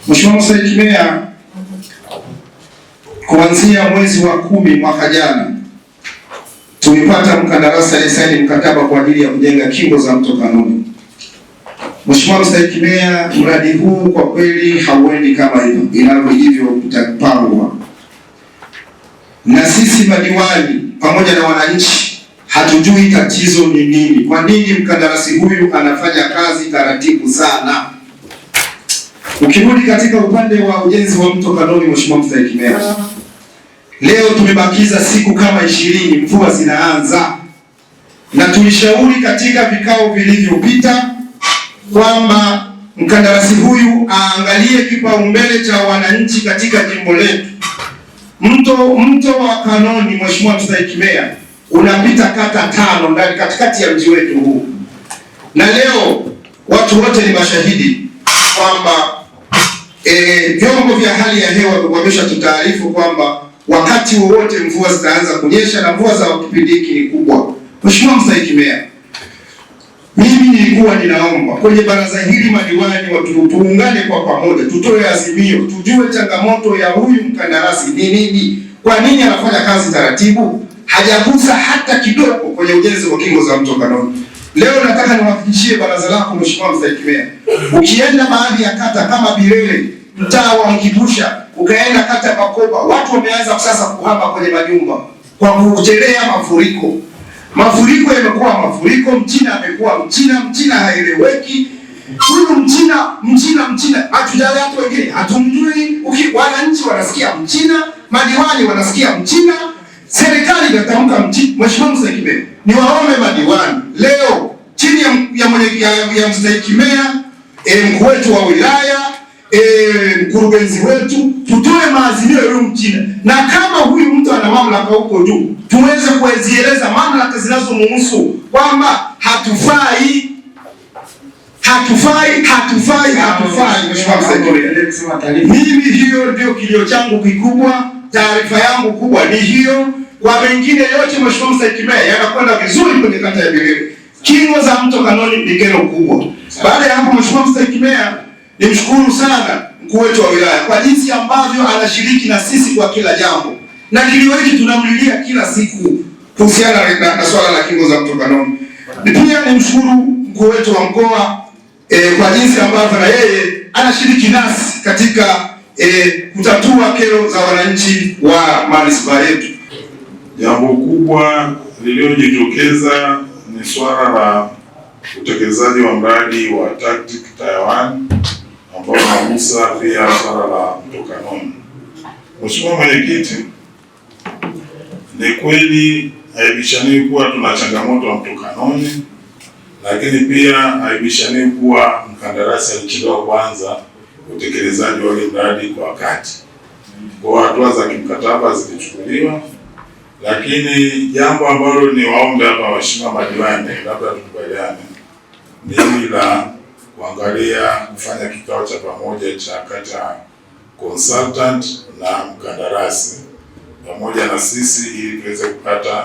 Mheshimiwa Mstahiki Meya, kuanzia mwezi wa 10 mwaka jana tumepata mkandarasi aliyesaini mkataba kwa ajili ya kujenga kingo za mto Kanoni. Mheshimiwa Mstahiki Meya, mradi huu kwa kweli hauendi kama ilivyopangwa, na sisi madiwani pamoja na wananchi hatujui tatizo ni nini. Kwa nini mkandarasi huyu anafanya kazi taratibu sana? Ukirudi katika upande wa ujenzi wa mto Kanoni, Mheshimiwa Mstahiki Meya, leo tumebakiza siku kama 20 mvua zinaanza, na tulishauri katika vikao vilivyopita kwamba mkandarasi huyu aangalie kipaumbele cha wananchi katika jimbo letu. Mto wa Kanoni, Mheshimiwa Mstahiki Meya, unapita kata 5 ndani katikati ya mji wetu huu, na leo watu wote ni mashahidi kwamba vyombo vya hali ya hewa wameshatutaarifu kwamba wakati wowote mvua zitaanza kunyesha, na mvua za kipindi hiki ni kubwa. Mheshimiwa Mstahiki Meya, mimi nilikuwa ninaomba kwenye baraza hili madiwani tuungane kwa pamoja, tutoe azimio, tujue changamoto ya huyu mkandarasi ni nini, kwa nini anafanya kazi taratibu, hajagusa hata kidogo kwenye ujenzi wa kingo za mto Kanoni. Leo nataka niwahakikishie baraza lako Mheshimiwa Mstahiki Meya, ukienda baadhi ya kata kama Bilele, mtaa wa Mkibusha, ukaenda kata ya Makoba, watu wameanza sasa kuhama kwenye majumba kwa kuchelea mafuriko. Mafuriko yamekuwa mafuriko, Mchina amekuwa Mchina haeleweki. Huyu Mchina hatujali, hata wengine hatumjui. Wananchi wanasikia Mchina, madiwani wanasikia Mchina, serikali inatamka Mchina. Mheshimiwa Mstahiki Meya, niwaombe madiwani leo chini ya Mstahiki Meya, mkuu wetu wa wilaya, mkurugenzi wetu, tutoe maazimio ya Mchina, na kama huyu mtu ana mamlaka huko juu tuweze kuzieleza mamlaka zinazomhusu kwamba hatufai. Mheshimiwa Mstahiki Meya, mimi hiyo ndio kilio changu kikubwa, taarifa yangu kubwa ni hiyo. Kwa mengine yote Mheshimiwa Mstahiki Meya, yanakwenda vizuri kwenye kata ya Bilele. Kingo za mto Kanoni ni kero kubwa. Baada ya hapo Mheshimiwa Mstahiki Meya, nimshukuru sana mkuu wetu wa wilaya kwa jinsi ambavyo anashiriki na sisi kwa kila jambo, na kilio hiki tunamlilia kila siku kuhusiana na swala la kingo za mto Kanoni. Pia nimshukuru mkuu wetu wa mkoa kwa jinsi ambavyo na yeye anashiriki nasi katika kutatua kero za wananchi wa manispaa yetu. Jambo kubwa lililojitokeza ni swala la utekelezaji wa mradi wa TACTIC Tier 1 ambao unagusa pia swala la mto Kanoni. Mheshimiwa Mwenyekiti, ni kweli haibishani kuwa tuna changamoto ya mto Kanoni, lakini pia haibishani kuwa mkandarasi alichelewa kuanza utekelezaji wa mradi kwa wakati. Kwa hatua za kimkataba zilichukuliwa, lakini jambo ambalo ni waombe hapa waheshimiwa madiwani, labda tukubaliane, ni hili la kuangalia kufanya kikao cha pamoja cha kata consultant na mkandarasi pamoja na sisi, ili tuweze kupata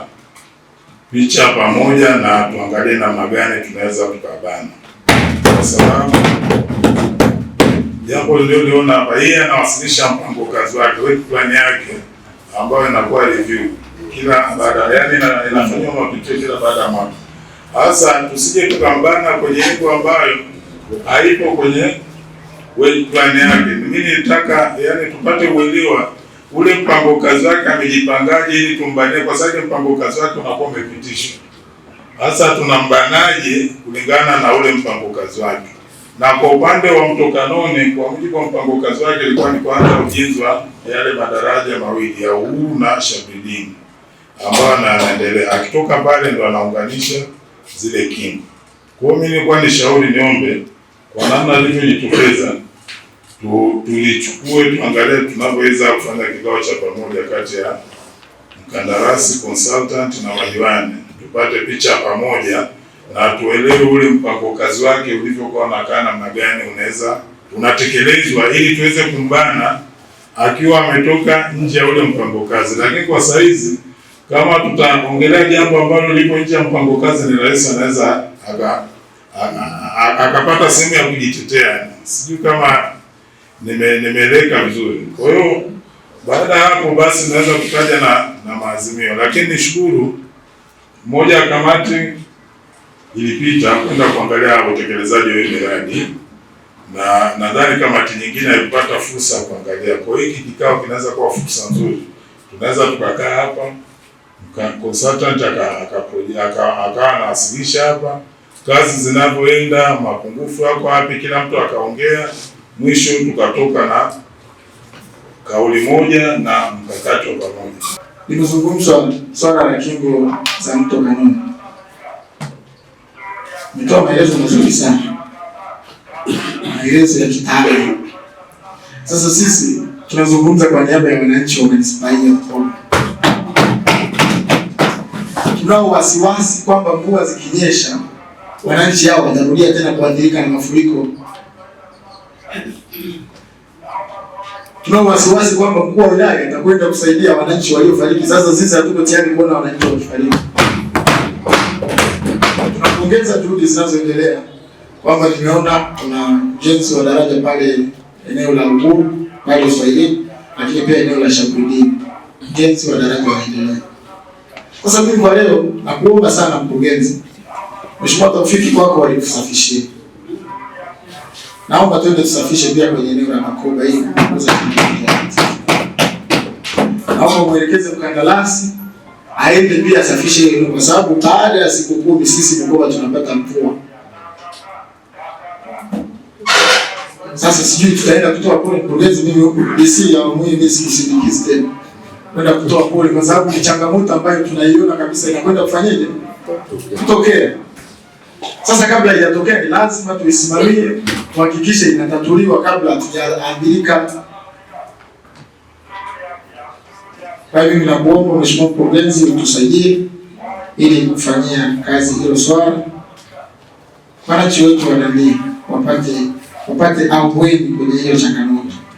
picha pamoja na tuangalie namna gani tunaweza tukabana, kwa sababu jambo lililoona hapa, yeye anawasilisha mpango kazi wake, work plan yake ambayo inakuwa review kila baada, yani inafanywa mapitio kila baada ya mwaka. Sasa tusije tukambana kwenye lengo ambayo haipo kwenye work plan yake. Mimi nitaka yani tupate uelewa ule mpango kazi wake amejipangaje, ili tumbanie, kwa sababu mpango kazi wake unakuwa umepitishwa. Sasa tunambanaje kulingana na ule mpango kazi wake? Na kwa upande wa mto Kanoni, kwa mujibu wa mpango kazi wake ilikuwa ni kuanza ujenzi wa yale madaraja mawili ya Uhuru na Shabidini ambayo anaendelea, akitoka pale ndo anaunganisha zile kingo. Kwa hiyo mimi nilikuwa nishauri niombe kwa namna alivyojitokeza tulichukue, tuangalie tunavyoweza kufanya kikao cha pamoja kati ya mkandarasi, consultant na madiwani, tupate picha pamoja na tuelewe ule mpango kazi wake ulivyokuwa unakaa namna gani unaweza unatekelezwa, ili tuweze kumbana akiwa ametoka nje ya ule mpango kazi. Lakini kwa saizi kama tutaongelea jambo ambalo lipo nje ya mpango kazi, ni rahisi anaweza akapata sehemu ya kujitetea. Sijui kama nimeeleka vizuri. Kwa hiyo baada ya hapo basi naweza kukaja na maazimio, lakini nishukuru moja ya kamati ilipita kwenda kuangalia utekelezaji wa miradi, na nadhani kamati nyingine haipata fursa ya kuangalia. Kwa hiyo hiki kikao kinaweza kuwa fursa nzuri, tunaweza tukakaa hapa, consultant akawa anawasilisha hapa kazi zinavyoenda, mapungufu yako wapi, kila mtu akaongea, mwisho tukatoka na kauli moja na mkakati wa pamoja. Nimezungumzwa swala la kingo za mto Kanoni. Nimetoa maelezo mazuri sana, maelezo ya kitaalamu. Sasa sisi tunazungumza kwa niaba ya wananchi wa manispaa ya Bukoba. Tunao wasiwasi kwamba mvua zikinyesha wananchi hao watarudia tena kuathirika na mafuriko. Tunao wasiwasi kwamba mkuu wa wilaya atakwenda kusaidia wananchi waliofariki. Sasa sisi hatuko tayari kuona wananchi wakifariki. Tunapongeza juhudi zinazoendelea kwamba tumeona kuna ujenzi wa daraja pale eneo la Uhuru pale Uswahilini, lakini pia eneo la Shabudini ujenzi wa daraja waendelea. Sasa mimi kwa leo nakuomba sana mkurugenzi, Mheshimiwa Taufiki kwako walikusafishia. Naomba twende tusafishe pia kwenye eneo la Makoba hii kupunguza kiwango. Naomba mwelekeze mkandarasi aende pia asafishe hilo, kwa sababu baada ya siku 10 sisi Bukoba tunapata mvua. Sasa sijui tutaenda kutoa pole mkurugenzi, mimi huko DC ya mimi sikusindikizi tena. Kwenda kutoa pole kwa sababu ni changamoto ambayo tunaiona kabisa inakwenda kufanyaje? Kutokea. Sasa kabla haijatokea ni lazima tuisimamie, tuhakikishe inatatuliwa kabla hatujaadhirika. Kwa hivyo ninakuomba Mheshimiwa Mkurugenzi utusaidie ili kufanyia kazi hilo swala. Wananchi wetu wanani wapate ahueni kwenye hiyo changamoto.